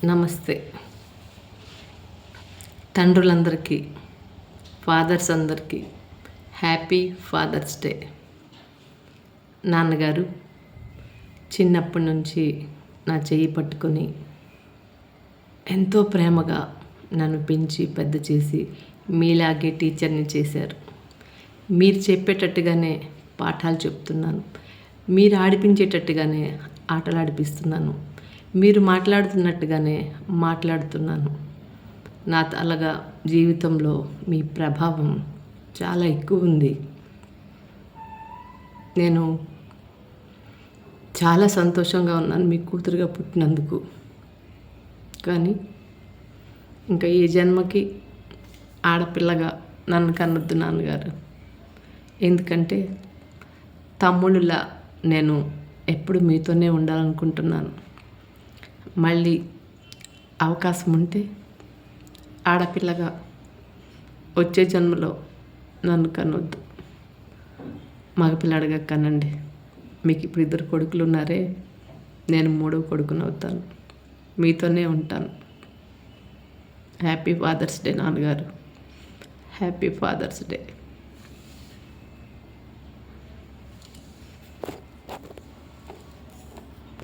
నమస్తే. తండ్రులందరికీ, ఫాదర్స్ అందరికీ happy father's day. నాన్నగారు చిన్నప్పటి నుంచి నా చెయ్యి పట్టుకొని ఎంతో ప్రేమగా నన్ను పెంచి పెద్ద చేసి మీలాగే టీచర్ని చేశారు. మీరు చెప్పేటట్టుగానే పాఠాలు చెప్తున్నాను, మీరు ఆడిపించేటట్టుగానే ఆటలు ఆడిపిస్తున్నాను, మీరు మాట్లాడుతున్నట్టుగానే మాట్లాడుతున్నాను. నా తలగా జీవితంలో మీ ప్రభావం చాలా ఎక్కువ ఉంది. నేను చాలా సంతోషంగా ఉన్నాను మీ కూతురుగా పుట్టినందుకు. కానీ ఇంకా ఈ జన్మకి ఆడపిల్లగా నన్ను కన్నొద్దు నాన్నగారు. ఎందుకంటే తమ్ముళ్ళలా నేను ఎప్పుడు మీతోనే ఉండాలనుకుంటున్నాను. మళ్ళీ అవకాశం ఉంటే ఆడపిల్లగా వచ్చే జన్మలో నన్ను కనొద్దు, మగపిల్లాడిగా కనండి. మీకు ఇప్పుడు 2 కొడుకులు ఉన్నారే, నేను 3వ కొడుకుని అవుతాను, మీతోనే ఉంటాను. హ్యాపీ ఫాదర్స్ డే నాన్నగారు. Happy father's day.